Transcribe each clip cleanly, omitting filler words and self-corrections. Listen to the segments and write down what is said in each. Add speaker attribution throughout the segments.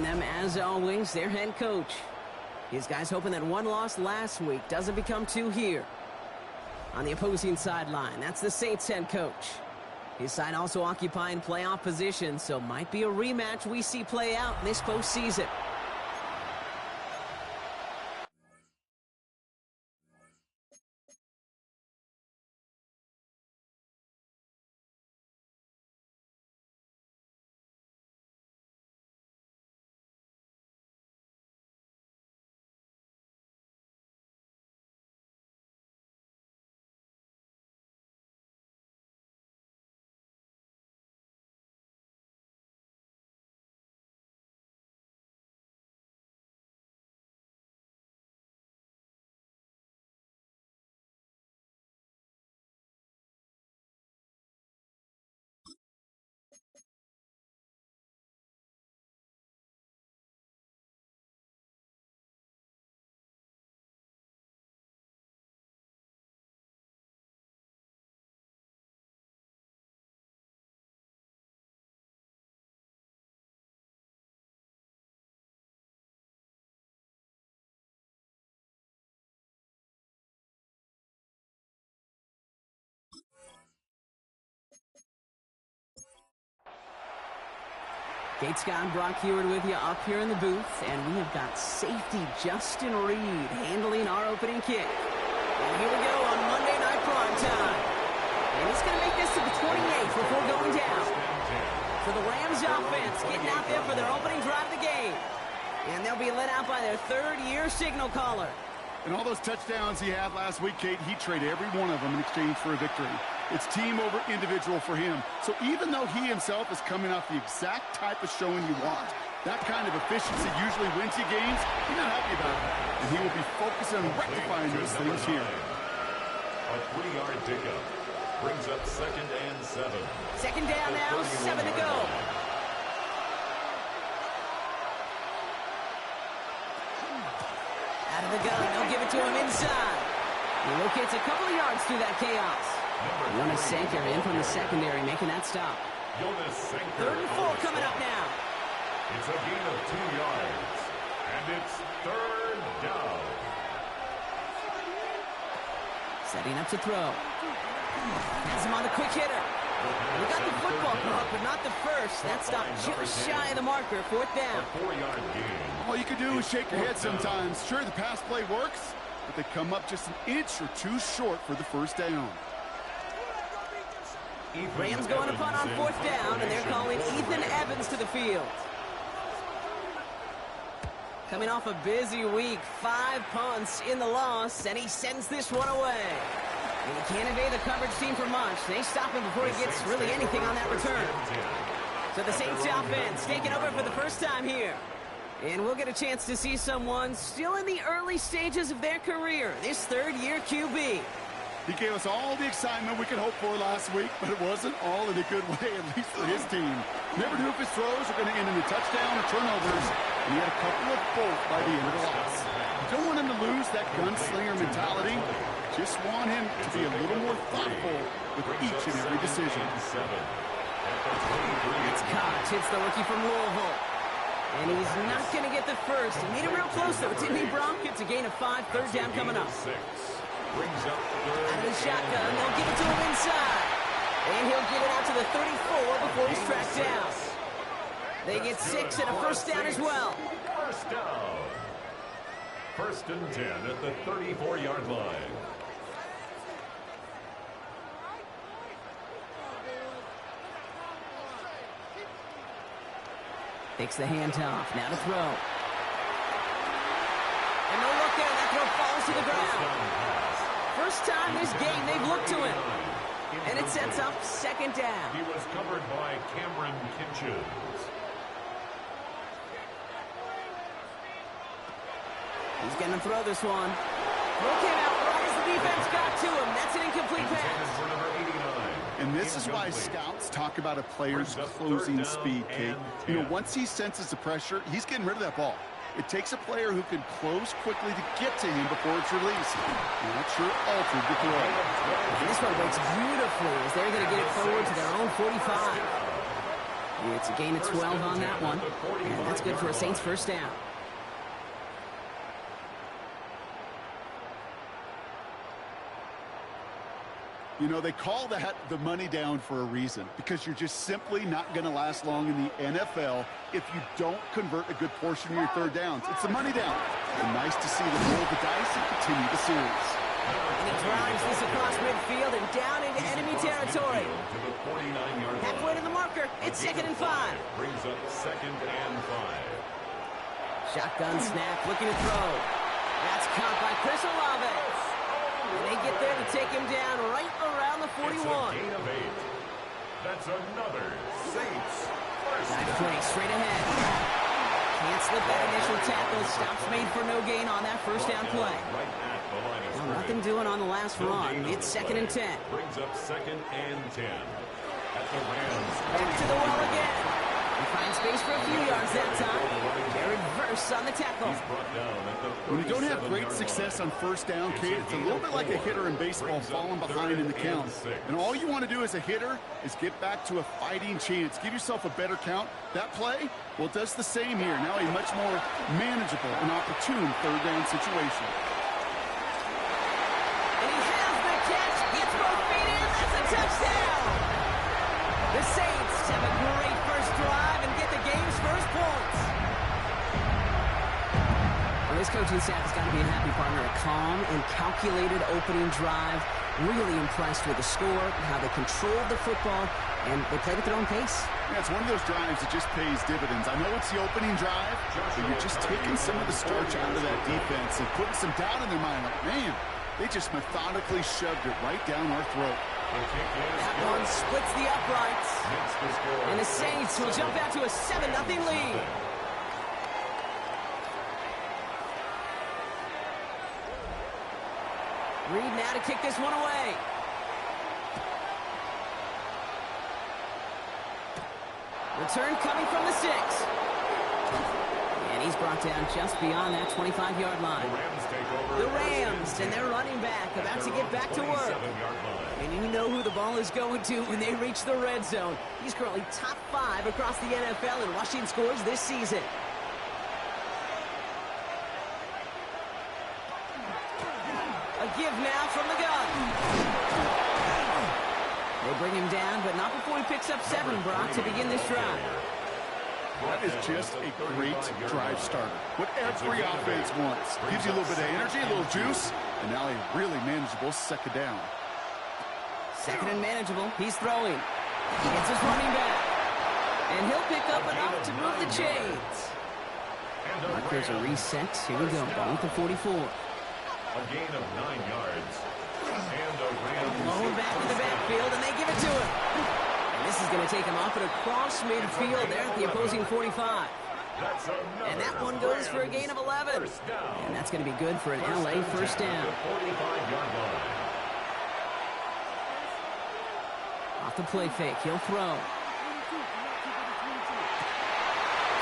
Speaker 1: them, as always, their head coach. His guys hoping that one loss last week doesn't become two here. On the opposing sideline, that's the Saints head coach. His side also occupying playoff position, so might be a rematch we see play out this postseason. Kate Scott and Brock Heward with you up here in the booth, and we have got safety Justin Reed handling our opening kick. And here we go on Monday Night Prime Time. And he's going to make this to the 28th before going down. So the Rams offense getting out there for their opening drive of the game. And they'll be led out by their third-year signal caller.
Speaker 2: And all those touchdowns he had last week, Kate, he traded every one of them in exchange for a victory. It's team over individual for him. So even though he himself is coming off the exact type of showing you want, that kind of efficiency usually wins you games, you're not happy about it. And he will be focused on rectifying those things here.
Speaker 3: A 3-yard pickup brings up 2nd and 7.
Speaker 1: Second down now, 7 to go. Out of the gun, they'll give it to him inside. He locates a couple of yards through that chaos. Jonas Sanker in from the secondary, making that stop. 3rd and 4 coming up now.
Speaker 3: It's a gain of 2 yards, and it's 3rd down.
Speaker 1: Setting up to throw. Has him on the quick hitter. We got the football clock, but not the first. That stop just shy of the marker. 4th down.
Speaker 3: 4-yard gain.
Speaker 2: All you can do is shake your head sometimes. Sure, the pass play works, but they come up just an inch or two short for the first down.
Speaker 1: Rams going to punt on 4th down, and they're calling Ethan Evans to the field. Coming off a busy week, 5 punts in the loss, and he sends this one away. And he can't evade the coverage team for much. They stop him before he gets really anything on that return. So the Saints offense taking over for the first time here. And we'll get a chance to see someone still in the early stages of their career, this 3rd-year QB.
Speaker 2: He gave us all the excitement we could hope for last week, but it wasn't all in a good way, at least for his team. Never knew if his throws were going to end in a touchdown or turnovers, and he had a couple of both by the end of the loss. You don't want him to lose that gunslinger mentality. Just want him to be a little more thoughtful with each and every decision.
Speaker 1: It's Cox, hits the rookie from Louisville. And he's not going to get the first. He made it real close, though, didn't he, Brock? It's a gain of 5, 3rd down coming up.
Speaker 3: Brings up
Speaker 1: out of the shotgun, they'll give it to him inside. And he'll get it out to the 34 before he's tracked down. They get 6 and a first down as well.
Speaker 3: First down. 1st and 10 at the 34-yard line.
Speaker 1: Takes the handoff, now to throw. And no look there, that throw falls to the ground. First time this game they've looked to him. And it sets up 2nd down.
Speaker 3: He was covered by Cameron Kinchins.
Speaker 1: He's going to throw this one. Throw came out right as the defense got to him. That's an incomplete pass.
Speaker 2: And this is why scouts talk about a player's closing speed, Kate. You know, once he senses the pressure, he's getting rid of that ball. It takes a player who can close quickly to get to him before it's released. And that sure altered the throw.
Speaker 1: And this one breaks beautifully as they're going to get it forward to their own 45. It's a gain of 12 on that one. And that's good for a Saints first down.
Speaker 2: You know, they call that the money down for a reason, because you're just simply not going to last long in the NFL if you don't convert a good portion of your third downs. It's the money down. And nice to see them roll the dice and continue the series.
Speaker 1: And he drives this across midfield and down into enemy territory. Halfway to the marker. It's 2nd and 5.
Speaker 3: Brings up 2nd and 5.
Speaker 1: Shotgun snap, looking to throw. That's caught by Chris Olave. And they get there to take him down right around the 41.
Speaker 3: It's a gain of 8. That's another Saints first
Speaker 1: Nice
Speaker 3: down.
Speaker 1: play, straight ahead. Can't slip that initial tackle. Stops made for no gain on that first down play.
Speaker 3: Right at the line of
Speaker 1: Well,
Speaker 3: scrimmage.
Speaker 1: nothing doing on the last
Speaker 3: No
Speaker 1: run.
Speaker 3: gain on
Speaker 1: It's
Speaker 3: the
Speaker 1: 2nd and
Speaker 3: play.
Speaker 1: 10.
Speaker 3: Brings up 2nd and 10. At the Rams.
Speaker 1: Back to the well again. He finds space for a few yards that time. They reverse on the tackle.
Speaker 3: He's brought down at the
Speaker 2: When you don't have
Speaker 3: 37-yard
Speaker 2: great
Speaker 3: line.
Speaker 2: success on first down, Kate, it's a little bit like a hitter in baseball falling behind in the count. And all you want to do as a hitter is get back to a fighting chance. Give yourself a better count. That play, well, it does the same here. Now a much more manageable and opportune third down situation.
Speaker 1: And he has the catch. Gets both feet in. That's a touchdown. The Saints have a great first drive and get the game's first points. Well, this coaching staff has got to be a happy partner. A calm and calculated opening drive. Really impressed with the score, how they controlled the football, and they played at their own pace.
Speaker 2: Yeah, it's one of those drives that just pays dividends. I know it's the opening drive, but you're just taking some of the starch out of that defense and putting some doubt in their mind. Like, man, they just methodically shoved it right down our throat.
Speaker 1: That one splits the uprights. And the Saints will jump out to a 7-0 lead. Reed now to kick this one away. Return coming from the 6. And he's brought down just beyond that 25-yard line. The Rams and their running back about to get back to work. And you know who the ball is going to when they reach the red zone. He's currently top 5 across the NFL in rushing scores this season. A give now from the gun. They bring him down, but not before he picks up 7, Brock, to begin this drive.
Speaker 2: That is just a great drive starter. What every offense wants. Gives you a little bit of energy, a little juice, and now a really manageable second down.
Speaker 1: 2nd and manageable. He's throwing. He gets his running back. And he'll pick up enough to move the chains. Markers are reset. Here we go. Ball with the 44.
Speaker 3: A gain of 9 yards. And a Rams.
Speaker 1: Blown back to the backfield, and they give it to him. And this is going to take him off and across midfield there at the opposing 45. And that one goes for a gain of 11. And that's going to be good for an LA first down.
Speaker 3: 45-yard line.
Speaker 1: Off the play fake, he'll throw.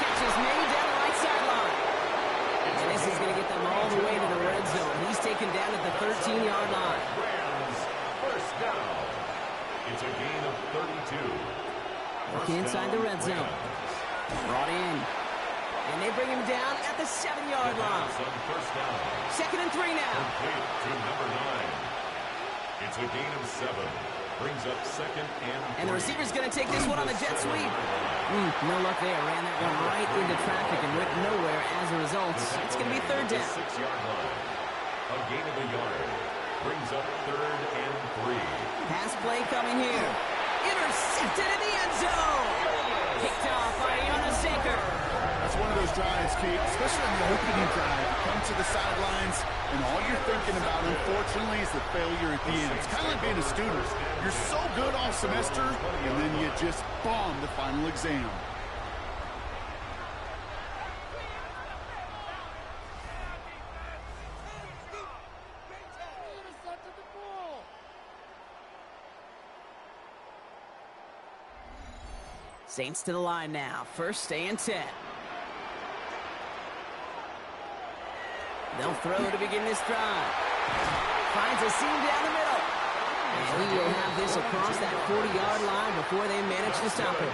Speaker 1: Catch is made down the right sideline. And this is going to get them all the way to the red zone. He's taken down at the 13-yard line.
Speaker 3: Rams first down. It's a gain of 32.
Speaker 1: Looking inside the red zone. Brought in. And they bring him down at the 7-yard line.
Speaker 3: First down.
Speaker 1: 2nd and 3 now.
Speaker 3: Complete to number 9. It's a gain of 7. Brings up 2nd and 3.
Speaker 1: And the receiver's going to take this one on the jet sweep. No luck there. Ran that one right into traffic and went nowhere as a result. It's going to be 3rd down.
Speaker 3: 6-yard line. A gain of a yard. Brings up 3rd and 3.
Speaker 1: Pass play coming here. Intercepted in the end zone. Kicked off by Jonas Saker.
Speaker 2: That's one of those drives, Kate, especially on the opening drive. You come to the sidelines, and all you're thinking about, unfortunately, is the failure at the end. It's kind of like being a student. You're so good all semester, and then you just bomb the final exam.
Speaker 1: Saints to the line now. 1st and 10. They'll throw to begin this drive. Finds a seam down the middle. And he will have this across that 40-yard line before they manage to stop him.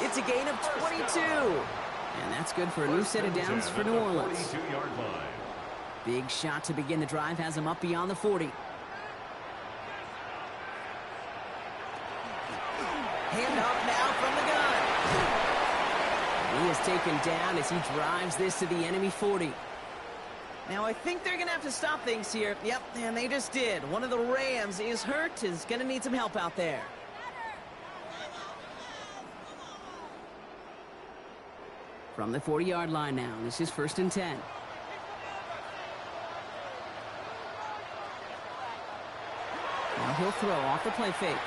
Speaker 1: It's a gain of 22. And that's good for a new set of downs for New Orleans. Big shot to begin the drive has him up beyond the 40. Hand off now from the gun. He is taken down as he drives this to the enemy 40. Now, I think they're going to have to stop things here. Yep, and they just did. One of the Rams is hurt, is going to need some help out there. From the 40-yard line now, this is 1st and 10. Now he'll throw off the play fake.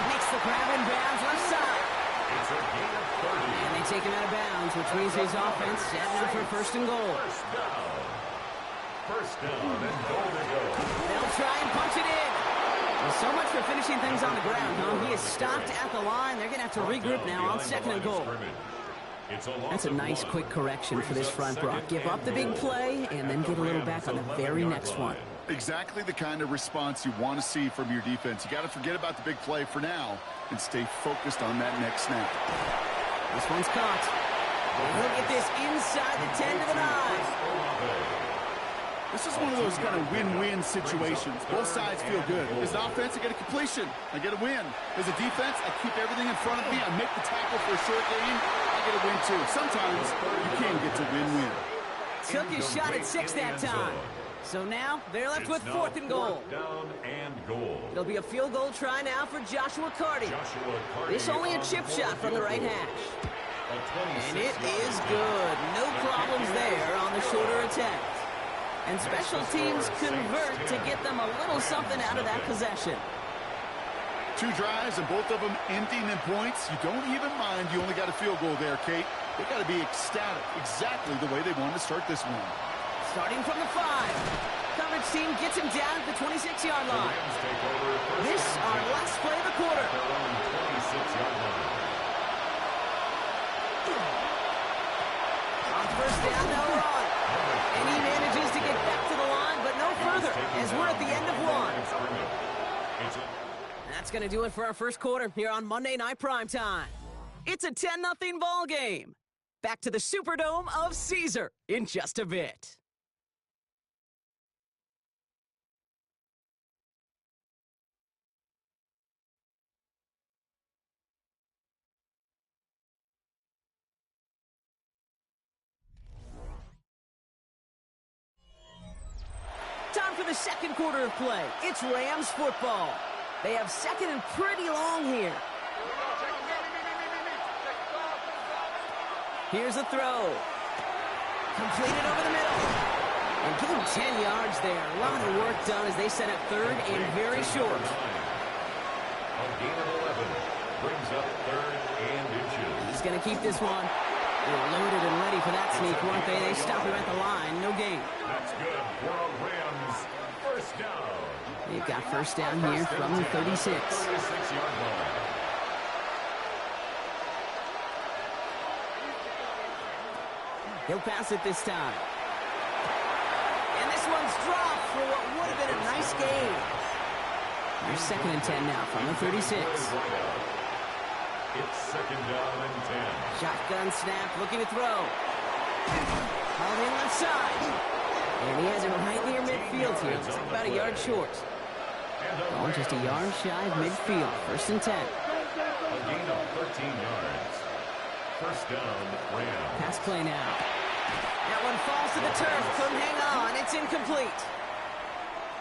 Speaker 1: Makes the grab in bounds left side.
Speaker 3: It's a gain of 30.
Speaker 1: And they take him out of bounds, which means his offense setting up for 1st and goal.
Speaker 3: First down and goal to go.
Speaker 1: They'll try and punch it in. Well, so much for finishing things on the ground, huh? He is stopped at the line. They're going to have to regroup now on 2nd and goal. That's a nice quick correction for this front, Brock. Give up the big play and then get a little back on the very next one.
Speaker 2: Exactly the kind of response you want to see from your defense. You got to forget about the big play for now and stay focused on that next snap.
Speaker 1: This one's caught. Look at this inside the 10 to the 9.
Speaker 2: This is one of those kind of win-win situations. Both sides feel good. As an offense, I get a completion. I get a win. As a defense, I keep everything in front of me. I make the tackle for a short gain. I get a win, too. Sometimes you can get to win-win.
Speaker 1: Took his shot at 6 that time. So now they're left with 4th and goal.
Speaker 3: Down and goal.
Speaker 1: It'll be a field goal try now for Joshua Carty. This only a chip shot from the right hash. And it is good. No problems there on the shorter attempt. And special teams convert to get them a little something out of that possession.
Speaker 2: 2 drives and both of them ending in points. You don't even mind you only got a field goal there, Kate. They got to be ecstatic, exactly the way they wanted to start this one.
Speaker 1: Starting from the 5. Coverage team gets him down at the 26-yard line. This our last play of the quarter. On 1st down, they'll run. And he manages to get back to the line, but no further, as we're at the end of 1. That's going to do it for our first quarter here on Monday Night Primetime. It's a 10-0 ball game. Back to the Superdome of Caesar in just a bit. Time for the second quarter of play. It's Rams football. They have 2nd and pretty long here. Here's a throw. Completed over the middle. And give him 10 yards there. A lot of work done as they set up 3rd and very short.
Speaker 3: A gain of 11 brings up 3rd and inches.
Speaker 1: He's going to keep this one. They're loaded and ready for that sneak, weren't they? They stop him at the line. No gain.
Speaker 3: That's good for a Rams first down.
Speaker 1: They've got 1st down here from the 36.
Speaker 3: 36-yard line.
Speaker 1: He'll pass it this time. And this one's dropped for what would have been a nice gain. There's 2nd and 10 now from the 36.
Speaker 3: It's 2nd down and 10.
Speaker 1: Shotgun snap, looking to throw. Held in left side. And he has it right near midfield here. It's about a yard short. Oh, just a yard shy of midfield. 1st and 10.
Speaker 3: A gain of 13 yards. 1st down, Rams.
Speaker 1: Pass play now. That one falls to the turf. Couldn't hang on. It's incomplete.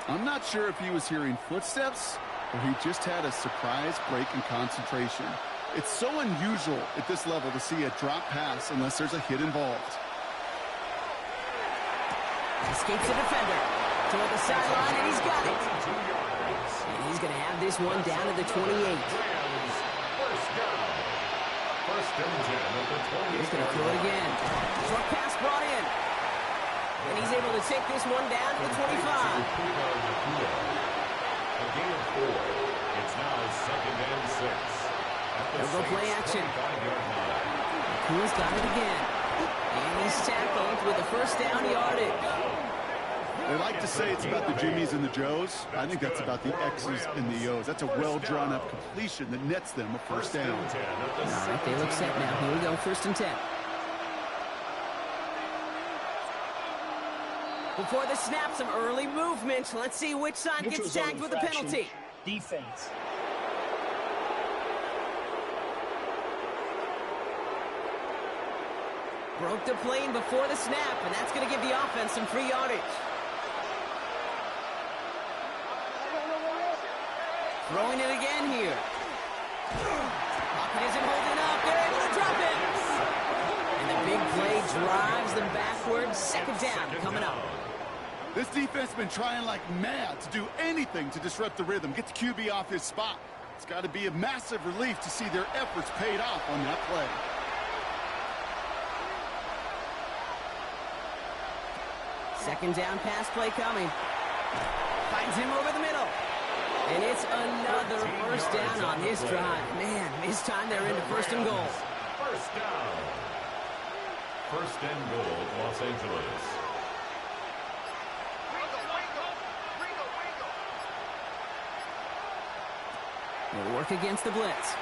Speaker 2: I'm not sure if he was hearing footsteps or he just had a surprise break in concentration. It's so unusual at this level to see a drop pass unless there's a hit involved.
Speaker 1: Escapes the defender. Toward the sideline, and he's got it. And he's going to have this one down to the 28.
Speaker 3: First down. 1st and 10 at the 20.
Speaker 1: He's going to throw it again. Short pass brought in. And he's able to take this one down to the 25.
Speaker 3: A gain of 4. It's now 2nd and 6.
Speaker 1: They'll go play action. Cool's got it again. And he's tackled with the 1st down yardage.
Speaker 2: They like to say it's about the Jimmies and the Joes. I think that's about the X's and the O's. That's a well-drawn-up completion that nets them a first down.
Speaker 1: All right, they look set now. Here we go, 1st and 10. Before the snap, some early movement. Let's see which side gets tagged with a penalty.
Speaker 4: Defense.
Speaker 1: Broke the plane before the snap, and that's going to give the offense some free yardage. Throwing it again here. Pocket isn't holding up. They're able to drop it. And the big play drives them backwards. 2nd down coming up.
Speaker 2: This defense has been trying like mad to do anything to disrupt the rhythm, get the QB off his spot. It's got to be a massive relief to see their efforts paid off on that play.
Speaker 1: Second down pass play coming. Finds him over the middle. And it's another first down on this drive. Man, this time they're into 1st and goal.
Speaker 3: First down. 1st and goal, Los Angeles.
Speaker 1: They'll work against the blitz.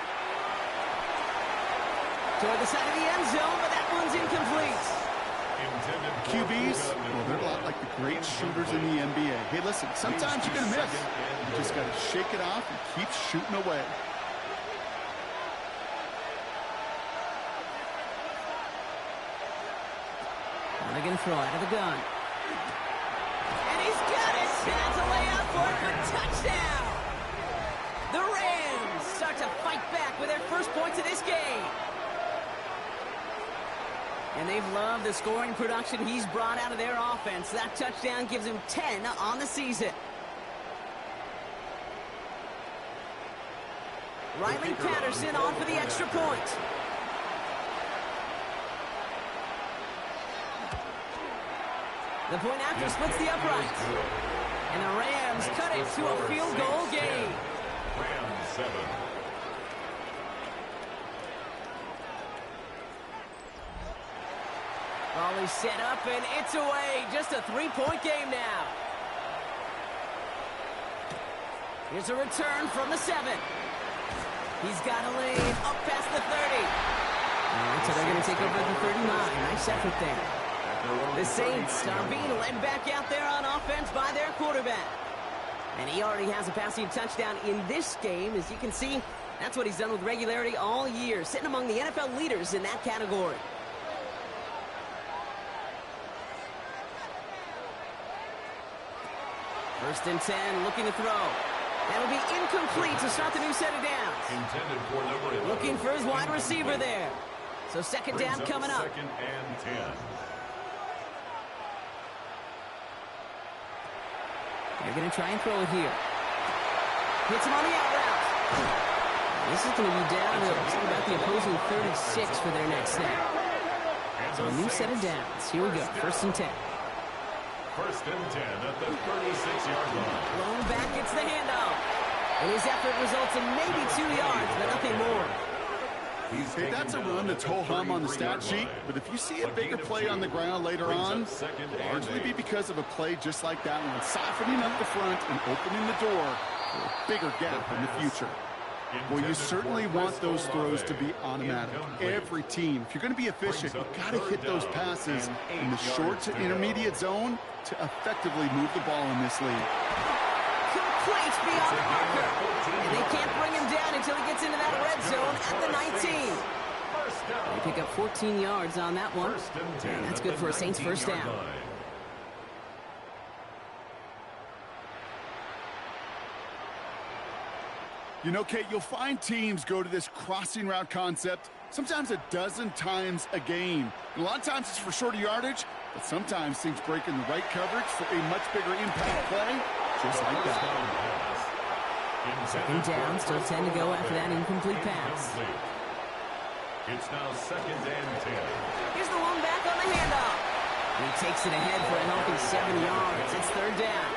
Speaker 1: Toward the side of the end zone, but that one's incomplete.
Speaker 2: QBs, well, they're a lot like the great shooters in the NBA. Hey, listen, sometimes you're going to miss. You just got to shake it off and keep shooting away.
Speaker 1: Now they're going to throw out of the gun. And he's got it. That's a layup for it for touchdown. The Rams start to fight back with their first points of this game. And they've loved the scoring production he's brought out of their offense. That touchdown gives him 10 on the season. Riley Patterson on for the extra point. The point after splits the upright. And the Rams cut it to a field goal game.
Speaker 3: Rams 7.
Speaker 1: Raleigh set up, and it's away. Just a 3-point game now. Here's a return from the 7. He's got a lane up past the 30. All right, so they're going to take over the 39. Nice effort there. The Saints are being led back out there on offense by their quarterback. And he already has a passing touchdown in this game. As you can see, that's what he's done with regularity all year, sitting among the NFL leaders in that category. First and 10, looking to throw. That'll be incomplete to start the new set of downs.
Speaker 3: Intended for number 11.
Speaker 1: Looking for his wide receiver there. So second down coming up.
Speaker 3: 2nd and 10.
Speaker 1: They're going to try and throw it here. Hits him on the out route. This is going to be down to about the opposing 36 for their next snap. So a new set of downs. Here we go. 1st and 10.
Speaker 3: 1st and 10 at the 36-yard line.
Speaker 1: Blown back gets the handoff. And his effort results in maybe 2 yards, but nothing more.
Speaker 2: Hey, that's a run that's ho-hum on the stat sheet, but if you see a bigger play on the ground later on, it'll largely be because of a play just like that one, softening up the front and opening the door for a bigger gap in the future. Well, you certainly want those throws to be automatic. Every team, if you're going to be efficient, you've got to hit those passes in the short to intermediate zone to effectively move the ball in this league.
Speaker 1: Complete beyond the marker. And they can't bring him down until he gets into that red zone at the 19. They pick up 14 yards on that one. And that's good for a Saints first down.
Speaker 2: You know, Kate, you'll find teams go to this crossing route concept sometimes a dozen times a game. And a lot of times it's for shorter yardage, but sometimes things break in the right coverage for a much bigger impact play, just like that.
Speaker 1: Second down, still 10 to go after that incomplete pass.
Speaker 3: It's now 2nd and 10.
Speaker 1: Here's the one back on the handoff. He takes it ahead for a healthy 7 yards. It's 3rd down.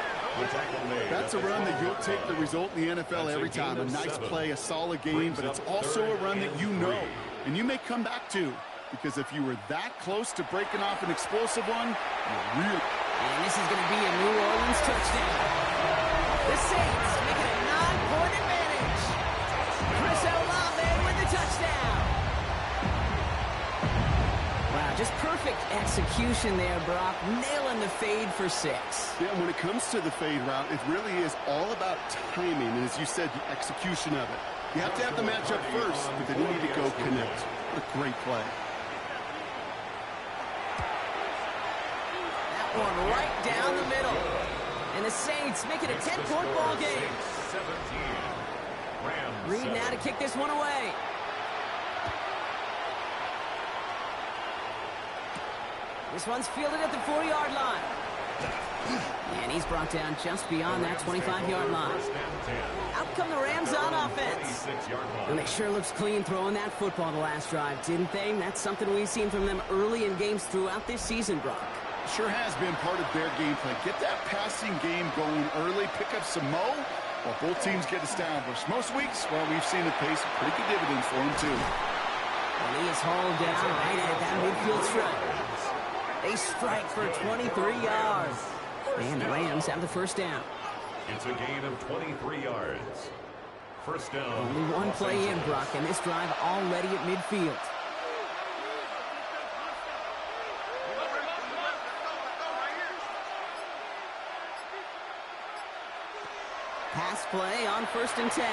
Speaker 2: That's a run that you'll take the result in the NFL every time. A nice play, a solid game, but it's also a run that you know and you may come back to, because if you were that close to breaking off an explosive one, you're really
Speaker 1: And this is going to be a New Orleans touchdown. The Saints make it a 9-point advantage. Chris Olave with the touchdown. Wow, just perfect execution there, Brock. Nailing the fade for 6.
Speaker 2: Yeah, when it comes to the fade route, it really is all about timing. And as you said, the execution of it. You have to have the matchup first, but then you need to go connect. What a great play.
Speaker 1: That one right down the middle. And the Saints make it a 10-point ball game.
Speaker 3: 17.
Speaker 1: Reed now to kick this one away. This one's fielded at the 40-yard line. And he's brought down just beyond that 25-yard line. Out come the Rams on offense. And they sure looks clean throwing that football the last drive, didn't they? That's something we've seen from them early in games throughout this season, Brock.
Speaker 2: Sure has been part of their game plan. Get that passing game going early, pick up some mo, while both teams get established. Most weeks, well, we've seen it pay some pretty good dividends for them, too.
Speaker 1: And he is hauled down right at that midfield stripe. They strike for 23 yards. And the Rams have the first down.
Speaker 3: It's a gain of 23 yards. First down.
Speaker 1: Only one play in, Brock, and this drive already at midfield. Pass play on 1st and 10.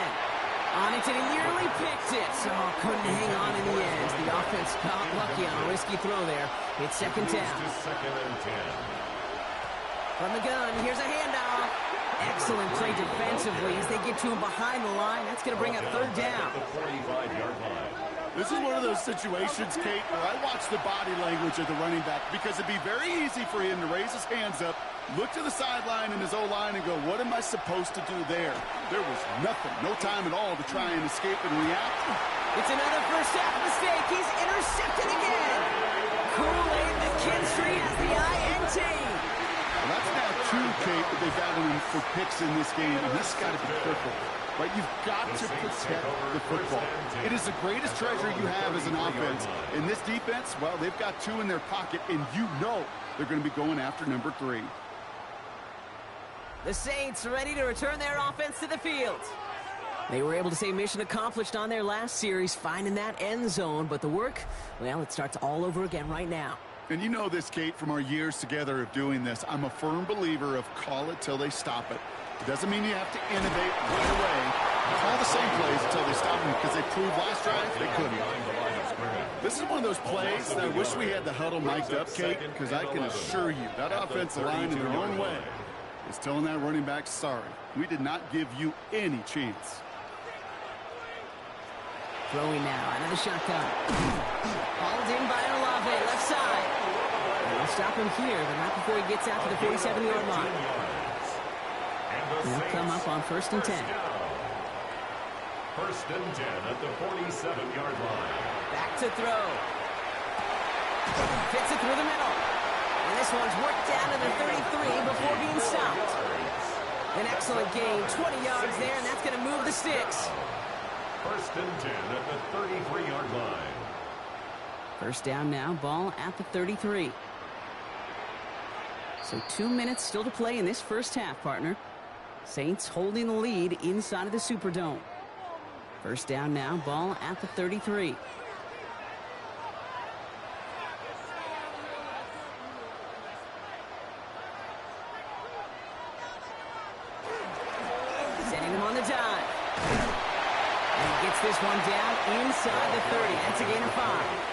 Speaker 1: On it, and he nearly picked it. So couldn't hang on in the end. The offense got lucky on a risky throw there. It's 2nd down.
Speaker 3: Second and 10.
Speaker 1: From the gun, here's a handoff. Excellent play defensively as they get to him behind the line. That's going to bring a 3rd down.
Speaker 3: The 45-yard line.
Speaker 2: This is one of those situations, Kate, where I watch the body language of the running back because it'd be very easy for him to raise his hands up, look to the sideline in his O-line and go, what am I supposed to do there? There was nothing, no time at all to try and escape and react.
Speaker 1: It's another first half mistake. He's intercepted again. Kool-Aid McKinstry has the INT.
Speaker 2: Well, that's now 2, Kate, that they've got him for picks in this game, and he's got to be careful. Right, you've got to protect the football. It is the greatest treasure you have as an offense. In this defense, well, they've got 2 in their pocket, and you know they're going to be going after number 3.
Speaker 1: The Saints ready to return their offense to the field. They were able to say mission accomplished on their last series, finding that end zone. But the work, well, it starts all over again right now.
Speaker 2: And you know this, Kate, from our years together of doing this. I'm a firm believer of call it till they stop it. It doesn't mean you have to innovate right away. Call the same plays until they stop them because they proved last drive they couldn't. This is one of those plays that I wish we had the huddle mic'd up, Kate, because I can assure you that offensive line in their own way is telling that running back, sorry, we did not give you any chance.
Speaker 1: Throwing now, another shotgun. Hauled in by Olave, left side. And they'll stop him here, but not before he gets out to the 47-yard line. He'll come up on 1st and 10.
Speaker 3: 1st and 10 at the 47-yard line.
Speaker 1: Back to throw. Fits it through the middle. And this one's worked down to the 33 before being stopped. An excellent gain, 20 yards there, and that's going to move the sticks.
Speaker 3: 1st and 10 at the 33-yard line.
Speaker 1: First down now, ball at the 33. So 2 minutes still to play in this first half, partner. Saints holding the lead inside of the Superdome. First down now, ball at the 33. Sending him on the dive. And he gets this one down inside the 30. That's a gain of 5.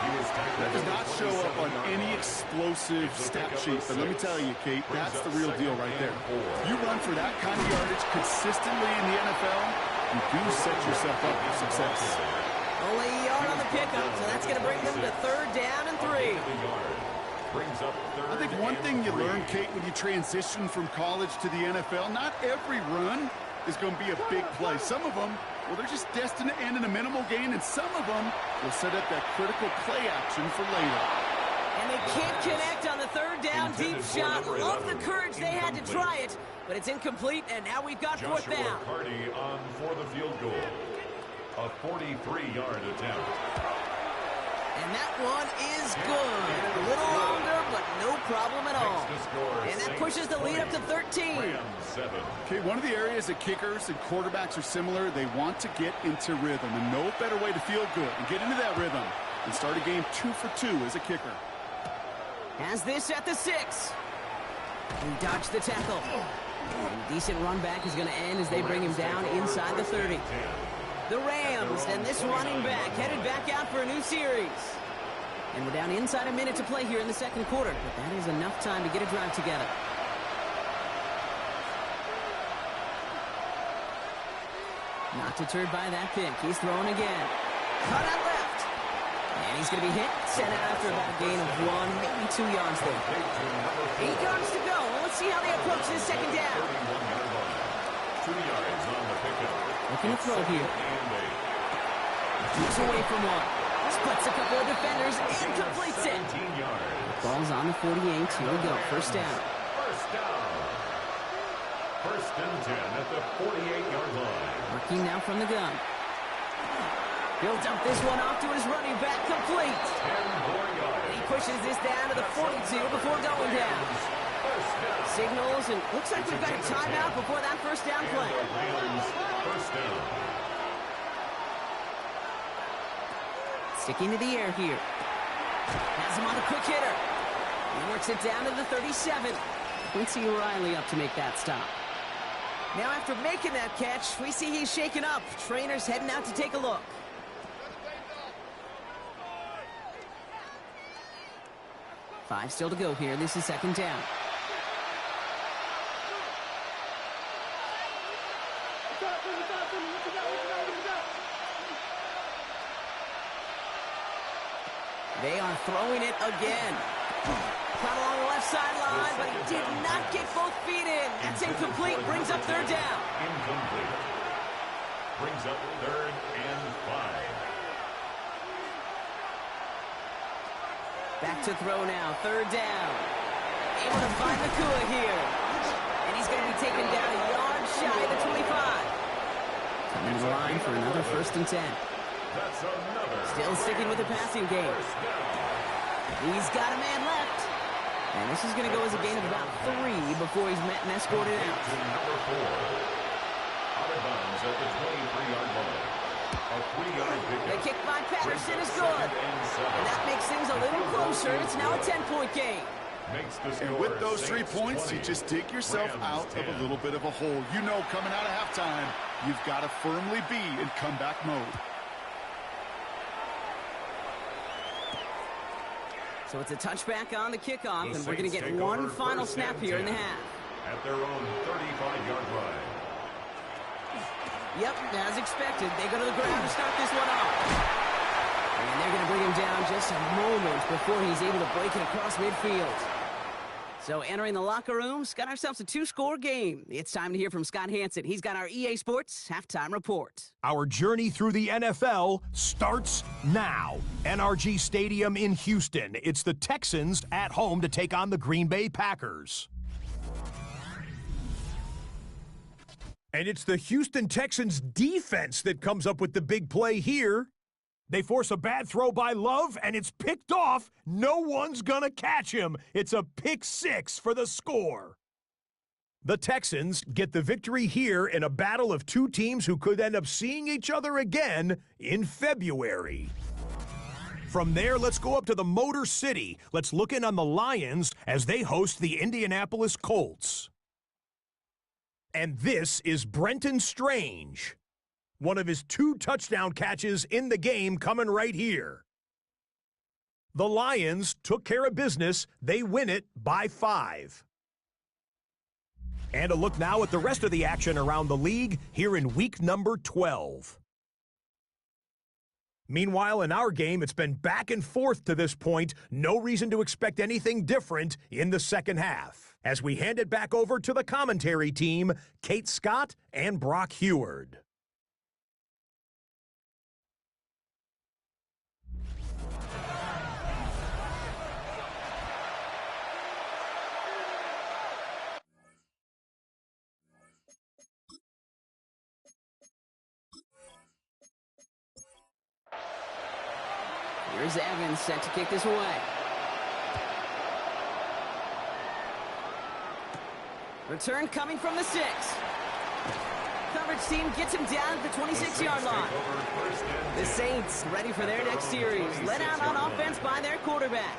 Speaker 2: That does not show up on any explosive stat sheet, but let me tell you, Kate, that's the real deal right there. If you run for that kind of yardage consistently in the NFL, you do set yourself up for success.
Speaker 1: Only a yard on the pickup, so that's going to bring them to 3rd down and 3.
Speaker 2: I think one thing you learn, Kate, when you transition from college to the NFL, not every run is going to be a big play. Some of them, well, they're just destined to end in a minimal gain, and some of them will set up that critical play action for later.
Speaker 1: And they can't connect on the 3rd down deep shot. Love the courage they had to try it, but it's incomplete, and now we've got 4th down.
Speaker 3: Carty on for the field goal. A 43-yard attempt.
Speaker 1: And that one is good. A little longer, but no problem at all. And that pushes the lead up to 13.
Speaker 2: Okay, one of the areas that kickers and quarterbacks are similar, they want to get into rhythm. And no better way to feel good and get into that rhythm and start a game 2 for 2 as a kicker.
Speaker 1: Has this at the 6. He dodged the tackle. And decent run back is going to end as they bring him down inside the 30. The Rams and this running back headed back out for a new series. And we're down inside a minute to play here in the second quarter, but that is enough time to get a drive together. Not deterred by that pick. He's throwing again. Cut out left. And he's going to be hit. Sent out after about a gain of 1, maybe 2 yards there. 8 yards to go. Let's see how they approach this second down.
Speaker 3: 2 yards on the pickup.
Speaker 1: Looking to throw here. Keeps away from one. Splits a couple of defenders and completes it. Ball's on the 48. Here we go. First down.
Speaker 3: First down. First and 10 at the 48-yard line.
Speaker 1: Working now from the gun. He'll dump this one off to his running back. Complete.
Speaker 3: 10 more yards.
Speaker 1: And he pushes this down to the 42 before going down. Signals, and looks like we've got a timeout before that first down play.
Speaker 3: First down.
Speaker 1: Sticking to the air here. Has him on a quick hitter. He works it down to the 37. Quincy Riley up to make that stop. Now after making that catch, we see he's shaken up. Trainer's heading out to take a look. Five still to go here. This is second down. They are throwing it again. Caught along the left sideline, but he did not get both feet in. That's incomplete. Brings up third down.
Speaker 3: Incomplete. Brings up third and 5.
Speaker 1: Back to throw now. Third down. Able to find Nakua here. And he's going to be taken down a yard shy of the 25. Coming to the line for another first and 10.
Speaker 3: That's another.
Speaker 1: Still sticking with the passing game. He's got a man left. And this is going to go as a gain of about 3 before he's met and escorted out.
Speaker 3: To number 4. Out of bounds at the 23-yard line. A 3-yard pickup.
Speaker 1: The kick by Patterson is good. And that makes things a little closer. It's now a 10-point game.
Speaker 2: And with those 3 points, you just dig yourself out of a little bit of a hole. You know, coming out of halftime, you've got to firmly be in comeback mode.
Speaker 1: So it's a touchback on the kickoff, and we're going to get one final snap here in the half.
Speaker 3: At their own 35-yard line.
Speaker 1: Yep, as expected, they go to the ground to start this one off. And they're going to bring him down just a moment before he's able to break it across midfield. So entering the locker rooms, got ourselves a 2-score game. It's time to hear from Scott Hansen. He's got our EA Sports Halftime Report.
Speaker 4: Our journey through the NFL starts now. NRG Stadium in Houston. It's the Texans at home to take on the Green Bay Packers. And it's the Houston Texans defense that comes up with the big play here. They force a bad throw by Love, and it's picked off. No one's gonna catch him. It's a pick 6 for the score. The Texans get the victory here in a battle of 2 teams who could end up seeing each other again in February. From there, let's go up to the Motor City. Let's look in on the Lions as they host the Indianapolis Colts. And this is Brenton Strange. One of his 2 touchdown catches in the game coming right here. The Lions took care of business. They win it by 5. And a look now at the rest of the action around the league here in week number 12. Meanwhile, in our game, it's been back and forth to this point. No reason to expect anything different in the second half. As we hand it back over to the commentary team, Kate Scott and Brock Heward.
Speaker 1: Here's Here's Evans set to kick this away. Return coming from the 6. Coverage team gets him down at the 26-yard line. The Saints ready for their next series. Let out on offense by their quarterback.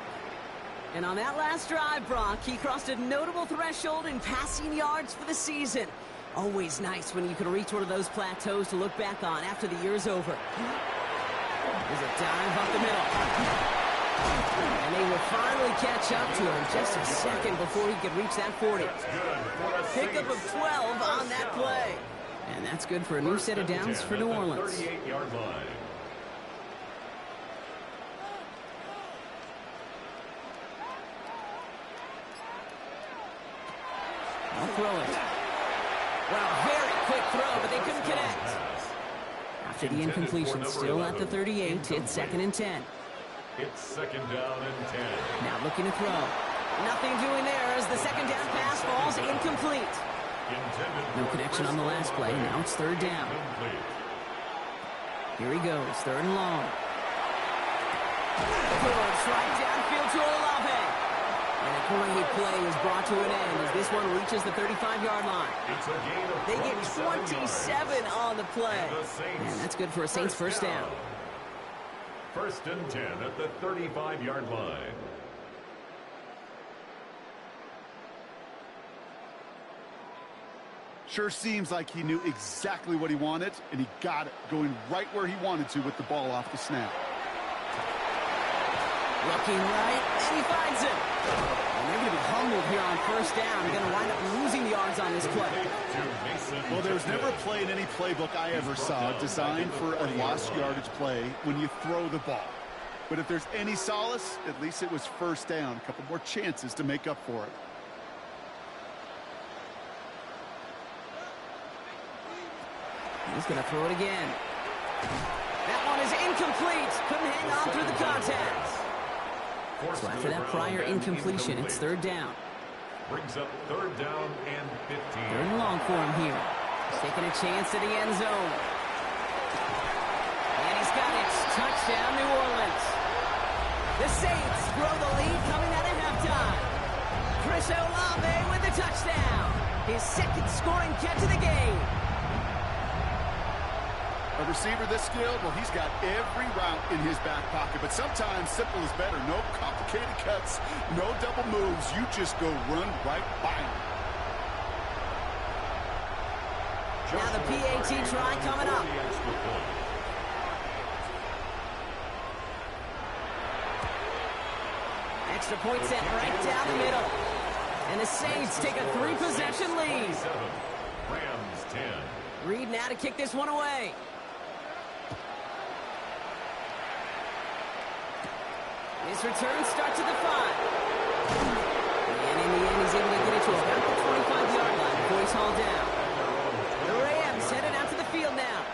Speaker 1: And on that last drive, Brock, he crossed a notable threshold in passing yards for the season. Always nice when you can reach one of those plateaus to look back on after the year's over. There's a dive up the middle. And they will finally catch up to him just a second before he could reach that 40. Pickup of 12 on that play. And that's good for a new set of downs for New Orleans.
Speaker 3: 38-yard line.
Speaker 1: I'll throw it. Well, very quick throw, but they couldn't connect. After the incompletion, still at the 38, it's 2nd and 10.
Speaker 3: It's 2nd down and 10.
Speaker 1: Now looking to throw. Nothing doing there as the 2nd down pass falls incomplete. No connection on the last play. Now it's 3rd down. Here he goes, 3rd and long. Towards right downfield to Olave. And a great play is brought to an end as this one reaches the 35-yard line.
Speaker 3: It's a gain of
Speaker 1: They get 27 on the play. And that's good for a Saints first down.
Speaker 3: 1st and 10 at the 35-yard line.
Speaker 2: Sure seems like he knew exactly what he wanted, and he got it, going right where he wanted to with the ball off the snap.
Speaker 1: Looking right, and he finds it. And they're going to be humbled here on 1st down. They're going to wind up losing yards on this play.
Speaker 2: Well, there's never a play in any playbook I ever saw designed for a lost yardage play when you throw the ball. But if there's any solace, at least it was 1st down. A couple more chances to make up for it.
Speaker 1: He's going to throw it again. That one is incomplete. Couldn't hang on through the contact. So after that prior incompletion, it's 3rd down.
Speaker 3: Brings up 3rd down and 15.
Speaker 1: 3rd and long for him here. He's taking a chance at the end zone. And he's got it. Touchdown, New Orleans. The Saints grow the lead coming out of halftime. Chris Olave with the touchdown. His 2nd scoring catch of the game.
Speaker 2: A receiver this skilled, well, he's got every route in his back pocket. But sometimes simple is better. No complicated cuts, no double moves. You just go run right by him.
Speaker 1: Now the PAT try coming up. Extra point set right down the middle. And the Saints take a 3-possession lead.
Speaker 3: Rams 10.
Speaker 1: Reed now to kick this one away. His return starts at the 5. And in the end, he's able to get it to about the 25-yard line before he's hauled down. The Rams headed out to the field now.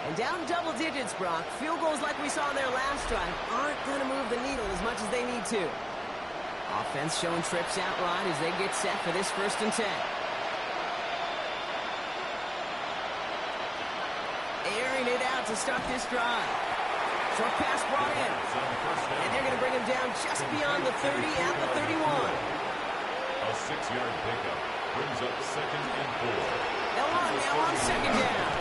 Speaker 1: And down double digits, Brock. Field goals like we saw on their last drive aren't going to move the needle as much as they need to. Offense showing trips out right as they get set for this 1st and 10. Airing it out to start this drive. Short pass brought in. And they're going to bring him down just beyond the 30 at the 31.
Speaker 3: A 6-yard pickup brings up 2nd and 4.
Speaker 1: Elon now on 2nd down.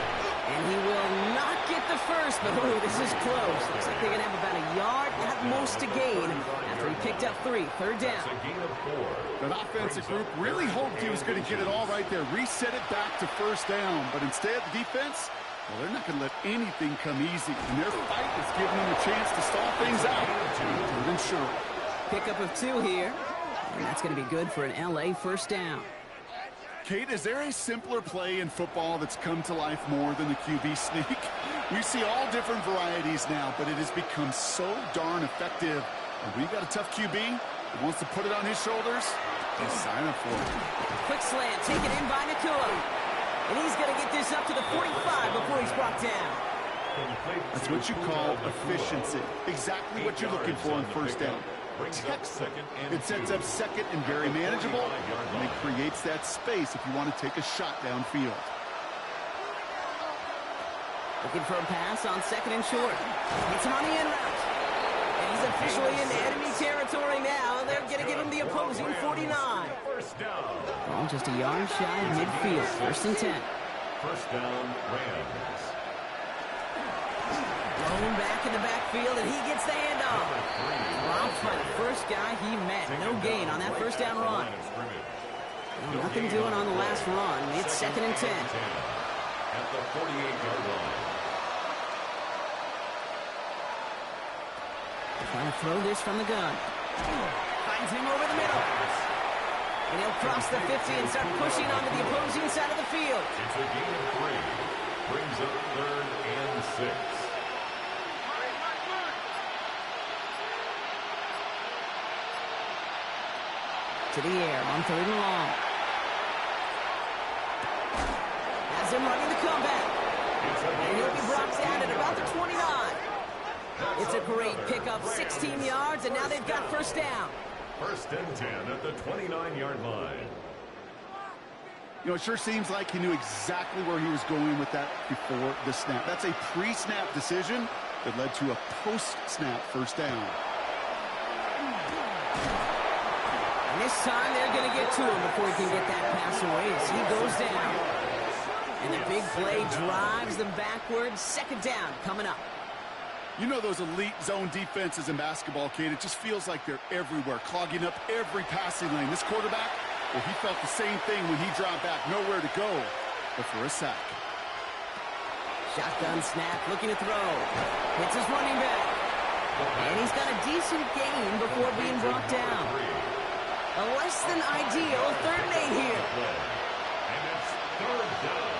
Speaker 1: And he will not get the first, but ooh, this is close. Looks like they're going to have about a yard at most to gain after he picked up 3. 3rd down.
Speaker 3: It's a gain of 4.
Speaker 2: That offensive group really hoped he was going to get it all right there. Reset it back to 1st down. But instead, the defense, well, they're not going to let anything come easy. And their fight is giving them a chance to stall things out. They're sure.
Speaker 1: Pickup of 2 here. And that's going to be good for an LA 1st down.
Speaker 2: Kate, is there a simpler play in football that's come to life more than the QB sneak? We see all different varieties now, but it has become so darn effective. And when you got a tough QB that wants to put it on his shoulders, they sign up for it.
Speaker 1: Quick slant taken in by Nakua. And he's going to get this up to the 45 before he's brought down.
Speaker 2: That's what you call efficiency. Exactly what you're looking for on 1st down. Textbook. It sets up 2nd and very manageable, and it creates that space if you want to take a shot downfield.
Speaker 1: Looking for a pass on 2nd and short. It's him on the end route. And officially in enemy territory now. They're going to give him the opposing 49.
Speaker 3: First down.
Speaker 1: Well, just a yard shy of midfield. 1st and 10.
Speaker 3: First down, Rams.
Speaker 1: Blown back in the backfield, and he gets the handoff. Dropped by the first guy he met. No gain on that first down run. Well, nothing doing on the last run. It's 2nd and 10.
Speaker 3: At the 48-yard line.
Speaker 1: Trying to throw this from the gun. Finds him over the middle. And he'll cross the 50 and start pushing onto the opposing side of the field.
Speaker 3: It's a gain of 3. Brings up 3rd and 6.
Speaker 1: To the air on 3rd and long. Has him running the comeback. And he'll be brought down at about the 29. It's a great pickup, 16 yards, and now they've got first down.
Speaker 3: 1st and 10 at the 29-yard line.
Speaker 2: You know, it sure seems like he knew exactly where he was going with that before the snap. That's a pre-snap decision that led to a post-snap first down.
Speaker 1: And this time they're going to get to him before he can get that pass away as he goes down. And the big play drives them backwards. 2nd down coming up.
Speaker 2: You know those elite zone defenses in basketball, kid. It just feels like they're everywhere, clogging up every passing lane. This quarterback, well, he felt the same thing when he dropped back. Nowhere to go but for a sack.
Speaker 1: Shotgun snap, looking to throw. Hits his running back. And he's got a decent gain before being brought down. A less than ideal 3rd and 8 here.
Speaker 3: And it's 3rd down.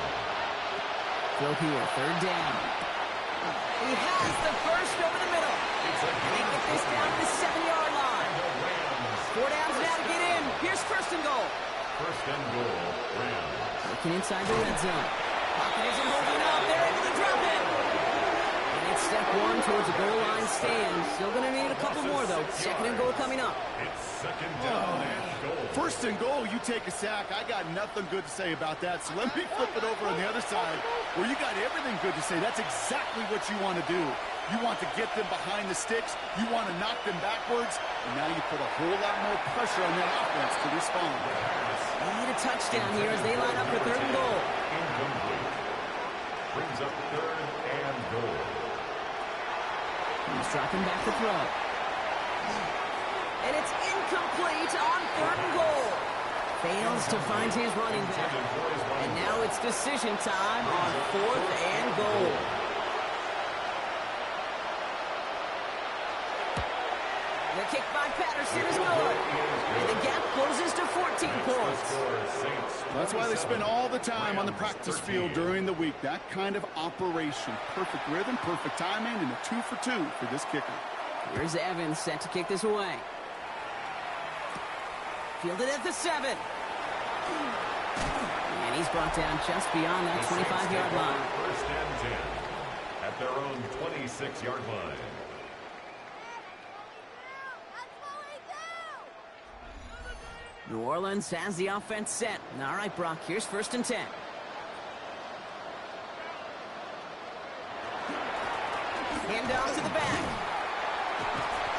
Speaker 1: Throw here, 3rd down. He has the first over the middle. And they get this down to the 7-yard line. 4 downs now to get in. Here's 1st and goal.
Speaker 3: 1st and goal, Rams.
Speaker 1: Looking inside the red zone. Pocket isn't holding up. They're able to drop it. And it's step 1 towards a goal line stand. Still going to need a couple more, though. 2nd and goal coming up.
Speaker 3: It's 2nd down and goal.
Speaker 2: 1st and goal, you take a sack. I got nothing good to say about that. So let me flip it over on the other side where you got everything good to say. That's exactly what you want to do. You want to get them behind the sticks. You want to knock them backwards. And now you put a whole lot more pressure on that offense to respond.
Speaker 1: They need a touchdown here as they line up for 3rd and goal.
Speaker 3: Incomplete. Brings up 3rd and goal.
Speaker 1: He's dropping back to throw. And it's incomplete on 3rd and goal. Fails to find his running back. And now it's decision time on 4th and goal. The kick by Patterson is good. And the gap closes to 14 points.
Speaker 2: That's why they spend all the time on the practice field during the week. That kind of operation. Perfect rhythm, perfect timing, and a 2 for 2 for this kicker.
Speaker 1: Here's Evans set to kick this away. Fielded at the 7. And he's brought down just beyond that 25-yard line.
Speaker 3: 1st and 10 at their own 26-yard line.
Speaker 1: New Orleans has the offense set. All right, Brock, here's 1st and 10. Handoff to the back.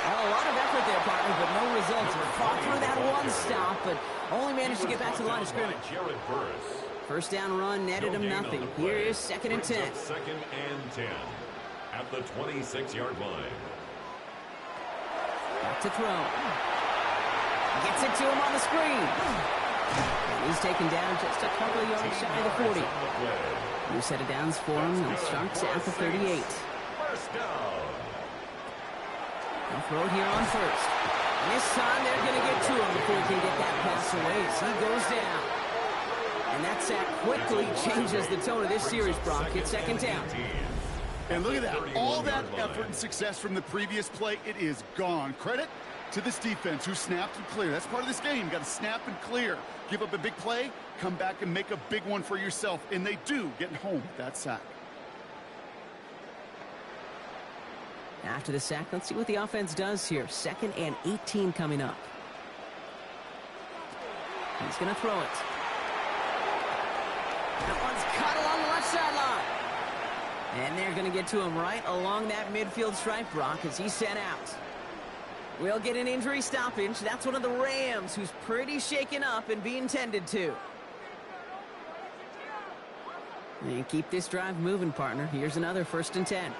Speaker 1: Oh, a lot of effort there, partner, but no results. Fought through that one stop, but only managed to get back to the line of scrimmage. First down run netted him nothing. Here is 2nd and 10.
Speaker 3: 2nd and 10 at the 26-yard line.
Speaker 1: Back to throw. Gets it to him on the screen. And he's taken down just a couple of yards shy of the 40. New set of downs for him. They'll start at the 38.
Speaker 3: First down.
Speaker 1: They'll throw it here on 1st. And this time they're going to get to him before he can get that pass away as he goes down. And that sack quickly changes the tone of this series, Brock. It's 2nd down.
Speaker 2: And look at that. All that effort and success from the previous play, it is gone. Credit to this defense who snapped and cleared. That's part of this game. You got to snap and clear. Give up a big play, come back and make a big one for yourself. And they do, getting home with that sack.
Speaker 1: After the sack, let's see what the offense does here. 2nd and 18 coming up. He's going to throw it. That one's caught along the left sideline. And they're going to get to him right along that midfield stripe, Brock, as he's sent out. We'll get an injury stoppage. That's one of the Rams who's pretty shaken up and being tended to. And keep this drive moving, partner. Here's another 1st and 10.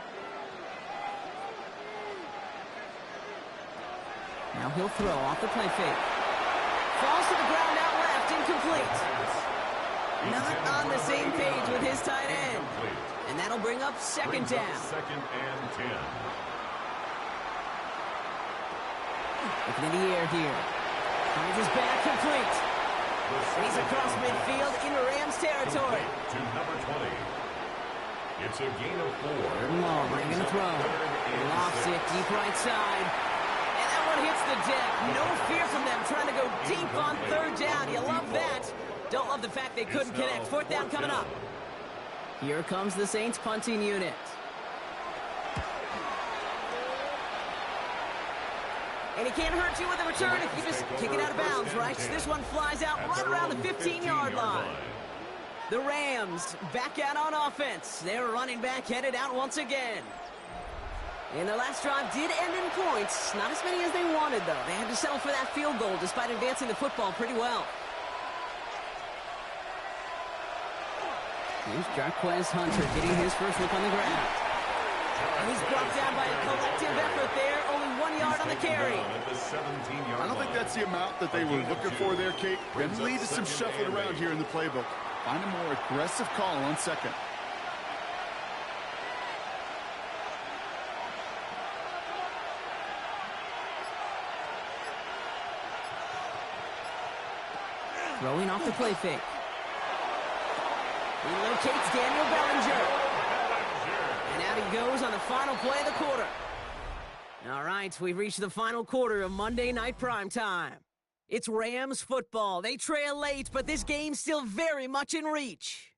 Speaker 1: Now he'll throw off the play fake. Falls to the ground out left, incomplete. Not on the same page with his tight end. And that'll bring up 2nd down.
Speaker 3: 2nd and 10.
Speaker 1: Looking in the air here. Finds his back complete. And he's across midfield into Rams territory.
Speaker 3: To number 20. It's a gain of 4.
Speaker 1: Long, they're going to throw. Lofts it deep right side. And that one hits the deck. No fear from them trying to go deep on 3rd down. You love that. Don't love the fact they couldn't connect. 4th down coming up. Here comes the Saints punting unit. And he can't hurt you with a return if you just kick it out of bounds, right? This one flies out right around the 15-yard line. The Rams back out on offense. Their running back headed out once again. And their last drive did end in points. Not as many as they wanted, though. They had to settle for that field goal despite advancing the football pretty well. Here's Jarquez Hunter getting his first look on the ground. And he's brought down by a collective effort there. Only 1 yard on the carry.
Speaker 2: I don't think that's the amount that they were looking for there, Kate. Then lead to some shuffling around here in the playbook. Find a more aggressive call on 2nd.
Speaker 1: Throwing off the play fake. He locates Daniel Bellinger. And out he goes on the final play of the quarter. All right, we've reached the final quarter of Monday Night Primetime. It's Rams football. They trail late, but this game's still very much in reach.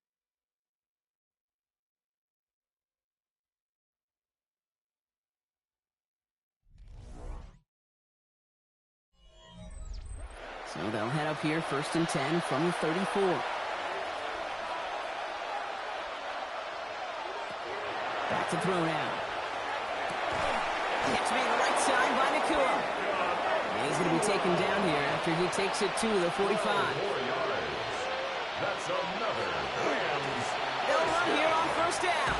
Speaker 1: So they'll head up here 1st and 10 from the 34. Back to throw now. Catch made right side by Nakua. And he's going to be taken down here after he takes it to the 45.
Speaker 3: 4 yards. That's another Rams.
Speaker 1: They'll run here on 1st down.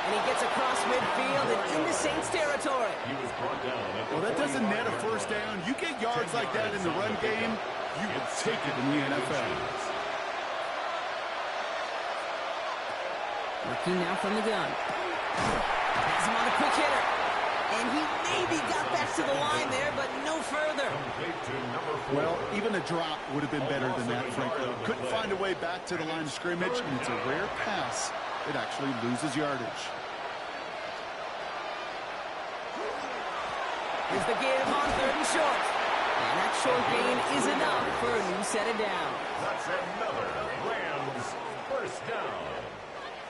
Speaker 1: And he gets across midfield and into Saints territory.
Speaker 3: He was brought down.
Speaker 2: Well, that doesn't net a 1st down. You get yards like that in the run game, you will take it in the NFL.
Speaker 1: Working now from the gun. Has him on a quick hitter. And he maybe got back to the line there, but no further.
Speaker 2: Well, even a drop would have been better than that, frankly. Couldn't find a way back to the line of scrimmage, and it's a rare pass that actually loses yardage.
Speaker 1: Here's the give on 3rd and short. And that short gain is enough for a new set of downs.
Speaker 3: That's another Rams 1st down.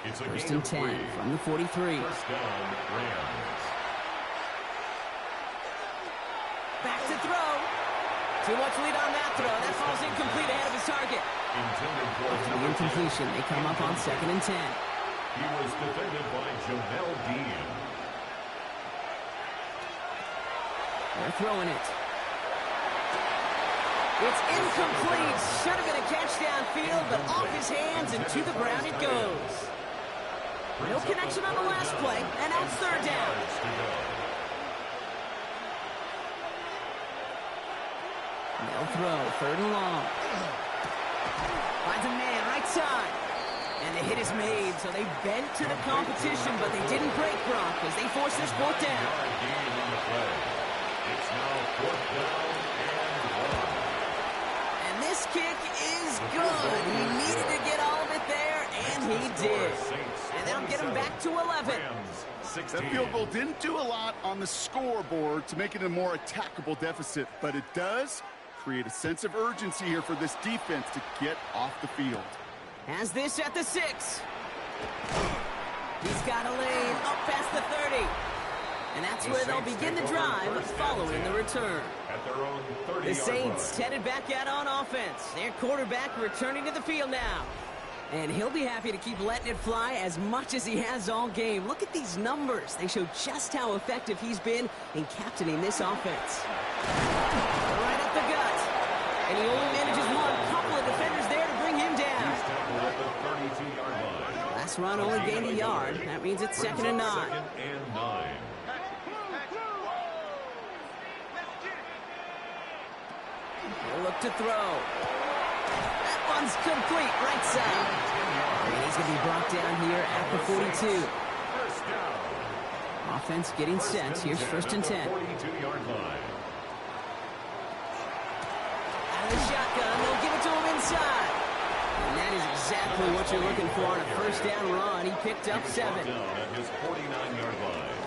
Speaker 3: It's a
Speaker 1: 1st and 10 from the 43.
Speaker 3: 1st down, Rams.
Speaker 1: Back to throw. Too much lead on that throw. That falls incomplete ahead of his target. After the incompletion, they come up on 2nd and 10.
Speaker 3: He was defended by Jamel Dean.
Speaker 1: They're throwing it. It's incomplete. Should have been a catch downfield, but off his hands and to the ground it goes. No connection on the last play, and now it's 3rd down. They'll throw 3rd and long. Finds a man right side. And the hit is made, so they bent to the competition, but they didn't break Gronk as they force this 4th down.
Speaker 3: It's now 4th down and 1.
Speaker 1: And this kick is good. He needed to get all of it there, and he did. And that'll get him back to 11.
Speaker 2: That field goal didn't do a lot on the scoreboard to make it a more attackable deficit, but it does create a sense of urgency here for this defense to get off the field.
Speaker 1: Has this at the 6. He's got a lane up past the 30. And that's where they'll begin the drive following the return.
Speaker 3: At their own 30-yard
Speaker 1: The Saints
Speaker 3: line.
Speaker 1: headed back out on offense. Their quarterback returning to the field now. And he'll be happy to keep letting it fly as much as he has all game. Look at these numbers. They show just how effective he's been in captaining this offense. Right up the gut. And he only manages one. Couple of defenders there to bring him down.
Speaker 3: He's tackled at the 32-yard line.
Speaker 1: Last run only gained a yard. That means it's 2nd and 9.
Speaker 3: 2nd and 9.
Speaker 1: He'll look to throw. That one's complete, right side. And he's going to be brought down here at the 42.
Speaker 3: First down.
Speaker 1: Offense getting set. Here's 1st and 10.
Speaker 3: 42-yard line.
Speaker 1: Out of the shotgun, they'll give it to him inside. And that is exactly what you're looking for on a 1st down run. He picked up 7.
Speaker 3: Down at his 49-yard line.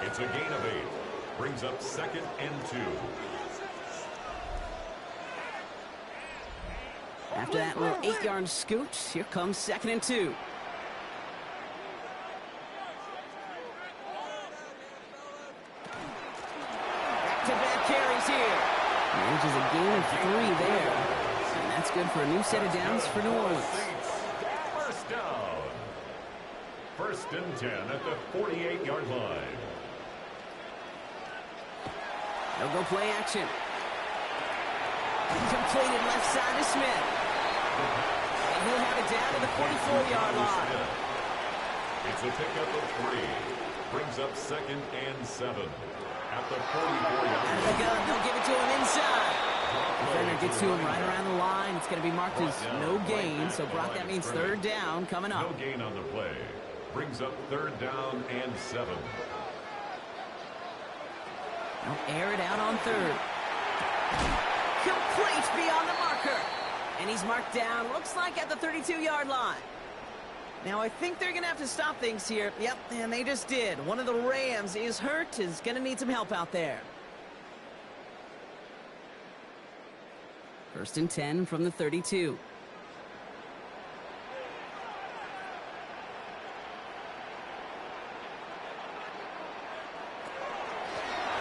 Speaker 3: It's a gain of 8. Brings up 2nd and 2.
Speaker 1: After that little 8-yard scoot, here comes 2nd and 2. Back-to-back carries here. Manages a gain of 3 there. And that's good for a new set of downs for New Orleans.
Speaker 3: First down. 1st and 10 at the 48-yard line.
Speaker 1: They'll go play action. Completed left side to Smith. And he'll have it down to the 44-yard line.
Speaker 3: It's a pickup of 3. Brings up 2nd and 7 at the 44-yard line.
Speaker 1: The gun, they'll give it to him inside. Defender gets to him right around the line. It's going to be marked as no gain. So, Brock, that means 3rd down coming up.
Speaker 3: No gain on the play. Brings up 3rd down and 7.
Speaker 1: They'll air it out on 3rd. Complete beyond the marker. And he's marked down, looks like at the 32-yard line. Now, I think they're going to have to stop things here. Yep, and they just did. One of the Rams is hurt, is going to need some help out there. 1st and 10 from the 32.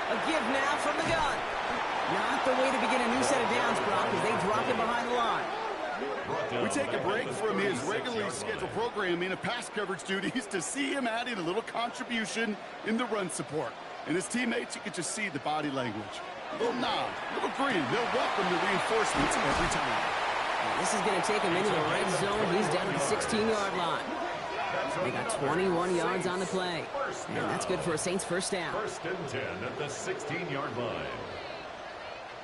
Speaker 1: A give now from the gun. Not the way to begin a new set of downs, Brock, as they drop it behind the line.
Speaker 2: We take a break from his regularly scheduled programming of pass coverage duties to see him adding a little contribution in the run support. And his teammates, you can just see the body language. A little nod, a little grin. They'll welcome the reinforcements every time.
Speaker 1: This is going to take him into the red zone. He's down to the 16-yard line. They got 21 yards on the play. And that's good for a Saints 1st down.
Speaker 3: 1st and 10 at the 16-yard line.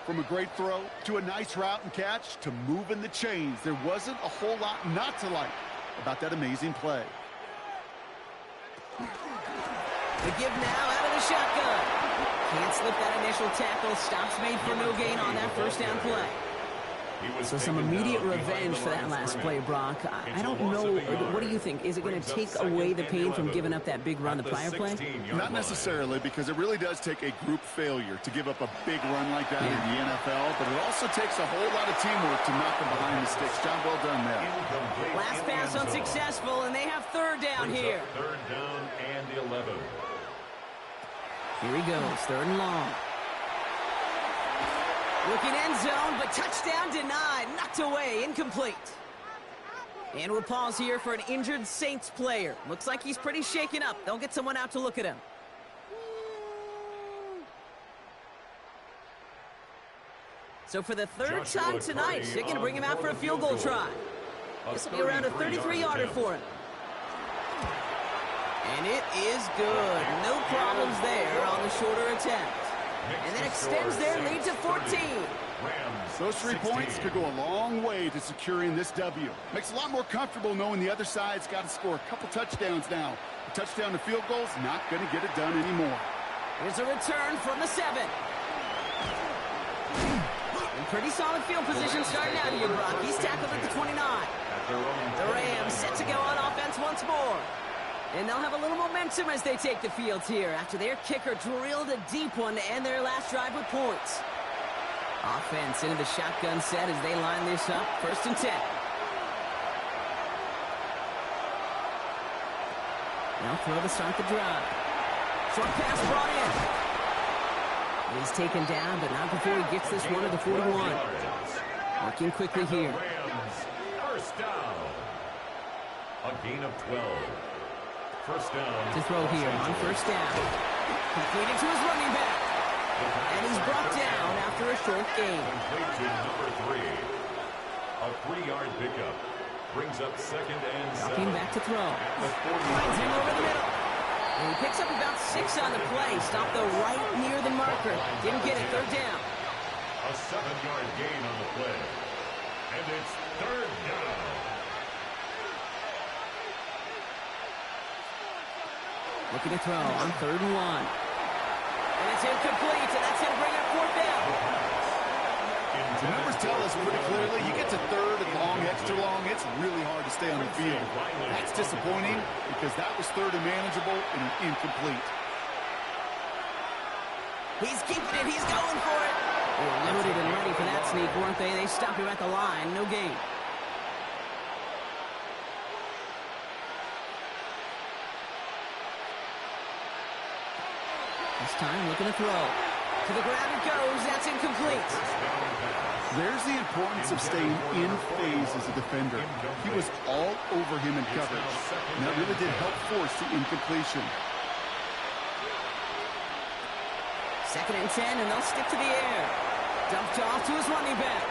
Speaker 2: From a great throw to a nice route and catch to moving the chains, there wasn't a whole lot not to like about that amazing play.
Speaker 1: The give now out of the shotgun. Can't slip that initial tackle. Stops made for no gain on that 1st down play. So some immediate revenge for that last play, Brock. I don't know. What do you think? Is it going to take away the pain from giving up that big run the prior play?
Speaker 2: Not necessarily, because it really does take a group failure to give up a big run like that in the NFL, but it also takes a whole lot of teamwork to knock them behind the sticks. Job well done there.
Speaker 1: Last pass unsuccessful, and they have 3rd down here.
Speaker 3: 3rd down and 11.
Speaker 1: Here he goes, 3rd and long. Looking end zone, but touchdown denied. Knocked away, incomplete. And we'll pause here for an injured Saints player. Looks like he's pretty shaken up. They'll get someone out to look at him. So for the 3rd time tonight, they're going to bring him out for a field goal try. This will be around a 33-yarder for him. And it is good. No problems there on the shorter attempt. And then extends their lead to 14.
Speaker 2: Those 3 points could go a long way to securing this W. Makes it a lot more comfortable knowing the other side's got to score a couple touchdowns now. A touchdown to field goal's not going to get it done anymore.
Speaker 1: Here's a return from the 7. In pretty solid field position starting out here, Brock. He's tackled at the 29. The Rams set to go on offense once more. And they'll have a little momentum as they take the field here after their kicker drilled a deep one to end their last drive with points. Offense into the shotgun set as they line this up. 1st and 10. They'll throw to start the drive. Short pass brought in. He's taken down, but not before he gets this one to the 41. Working quickly here.
Speaker 3: First down. A gain of 12. First down.
Speaker 1: To throw here on first down. Completed to his running back. And he's brought down after a short gain.
Speaker 3: Complete to number 3. A 3-yard pickup. Brings up second and 7.
Speaker 1: Dropping back to throw. Finds him over the middle. And he picks up about 6 on the play. Stopped though right near the marker. Didn't get it. Third down.
Speaker 3: A 7-yard gain on the play. And it's third down.
Speaker 1: Looking to throw on 3rd and 1. And it's incomplete, and that's going to bring up 4th down.
Speaker 2: The numbers tell us pretty clearly, you get to 3rd and long, extra long, it's really hard to stay on the field. That's disappointing because that was 3rd and manageable and an incomplete.
Speaker 1: He's keeping it. He's going for it. They were loaded and ready for that sneak, weren't they? They stopped him at the line. No gain. This time looking to throw. To the ground it goes. That's incomplete.
Speaker 2: There's the importance of staying in phase as a defender. He was all over him in coverage. And that really did help force the incompletion.
Speaker 1: 2nd and 10, and they'll stick to the air. Dumped off to his running back.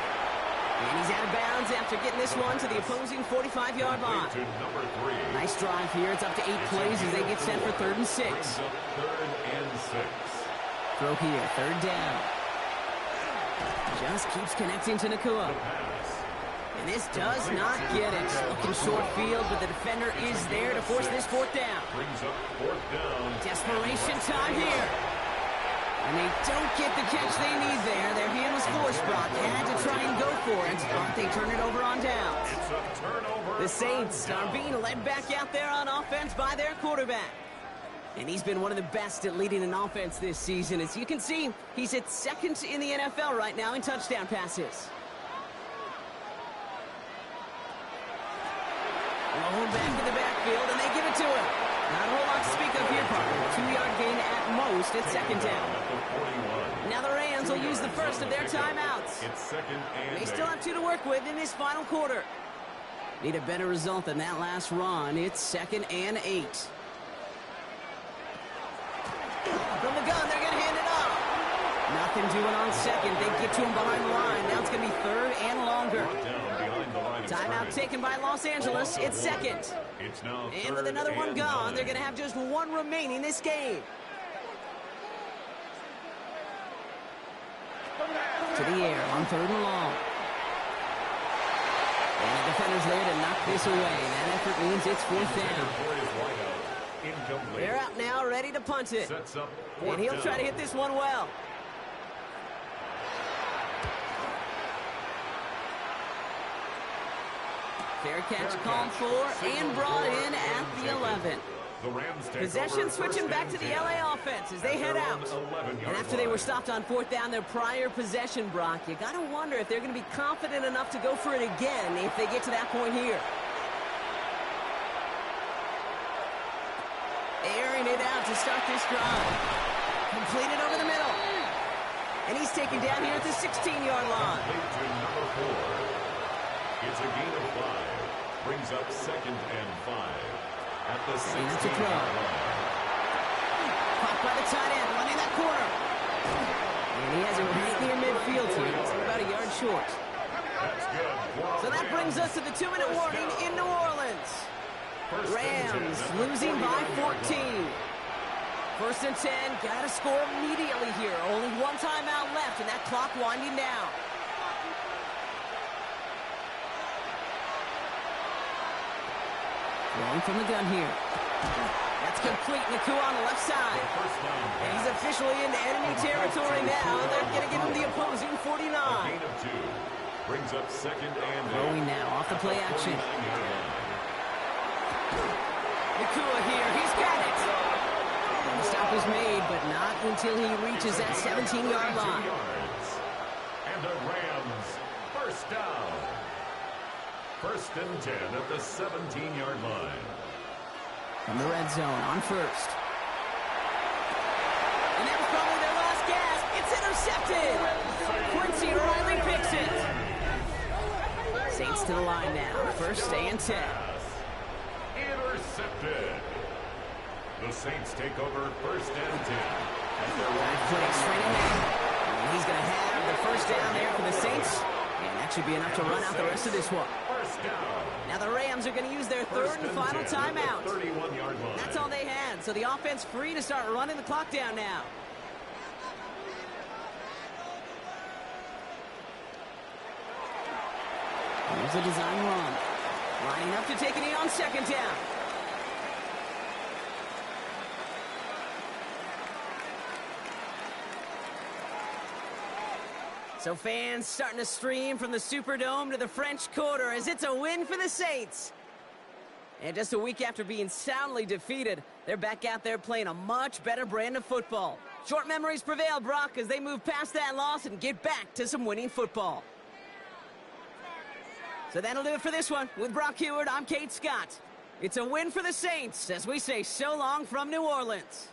Speaker 1: And he's out of bounds after getting this one to the opposing 45-yard line. Nice drive here. It's up to 8 plays as they get set for 3rd and 6.
Speaker 3: 3rd and 6.
Speaker 1: Throw here, 3rd down. Just keeps connecting to Nakua. And this does not get it. Looking short field, but the defender is there to force this 4th down.
Speaker 3: Brings up 4th down.
Speaker 1: Desperation time here. And they don't get the catch they need there. Their hand was forced, Brock. Had to try and go for it, but they turn it over on downs.
Speaker 3: It's a turnover.
Speaker 1: The Saints are being led back out there on offense by their quarterback. And he's been one of the best at leading an offense this season. As you can see, he's at 2nd in the NFL right now in touchdown passes. Rolling back in the backfield, and they give it to him. Not a whole lot to speak of here, Parker. 2-yard gain at most at 2nd down. Now the Rams will use the first of their timeouts.
Speaker 3: It's 2nd and
Speaker 1: They still have 2 to work with in this final quarter. Need a better result than that last run. It's 2nd and 8. From the gun, they're going to hand it off. Nothing doing on 2nd. They get to him behind the line. Now it's going to be 3rd and longer. Timeout taken by Los Angeles. It's 2nd.
Speaker 3: It's now
Speaker 1: and with another one gone, they're going to have just 1 remaining this game. To the air on 3rd and long. And the defender's there to knock this away. That effort means it's 4th down. They're out now, ready to punt it. And he'll try to hit this one well. Fair catch called for and brought in at the 11. Possession switching back to the LA offense as they head out. And after they were stopped on 4th down their prior possession, Brock, you got to wonder if they're going to be confident enough to go for it again if they get to that point here. Airing it out to start this drive. Completed over the middle. And he's taken down here at the 16-yard line.
Speaker 3: It's a gain of 5. Brings up 2nd and 5. At the 16-yard line.
Speaker 1: Caught by the tight end, running that corner. And he has it right near midfield here. It's about a yard short.
Speaker 3: That's good.
Speaker 1: So that brings us to the 2-minute warning in New Orleans. Rams losing by 14. 1st and 10, got to score immediately here. Only 1 timeout left, and that clock winding down. Throwing from the gun here. That's complete. Nakua on the left side. And he's officially into enemy territory now. They're going to give him the opposing 49.
Speaker 3: Gain of 2. Brings up 2nd and 8.
Speaker 1: Throwing now off the play action. Nakua here. He's got it. And the stop is made, but not until he reaches that 17-yard line.
Speaker 3: And the Rams first down. 1st and 10 at the 17-yard line.
Speaker 1: From the red zone on 1st. And that was probably their last gasp. It's intercepted. Quincy Riley picks it. Saints to the line now. 1st and 10.
Speaker 3: The Saints take over 1st and 10.
Speaker 1: Flick straight ahead. And he's going to have the first down there for the Saints. And that should be enough to run out the rest of this one.
Speaker 3: First down.
Speaker 1: Now the Rams are going to use their third and final timeout.
Speaker 3: 31-yard line.
Speaker 1: That's all they had. So the offense free to start running the clock down now. Here's a design run. Lining up to take a knee on 2nd down. So fans starting to stream from the Superdome to the French Quarter as it's a win for the Saints. And just a week after being soundly defeated, they're back out there playing a much better brand of football. Short memories prevail, Brock, as they move past that loss and get back to some winning football. So that'll do it for this one. With Brock Heward, I'm Kate Scott. It's a win for the Saints as we say so long from New Orleans.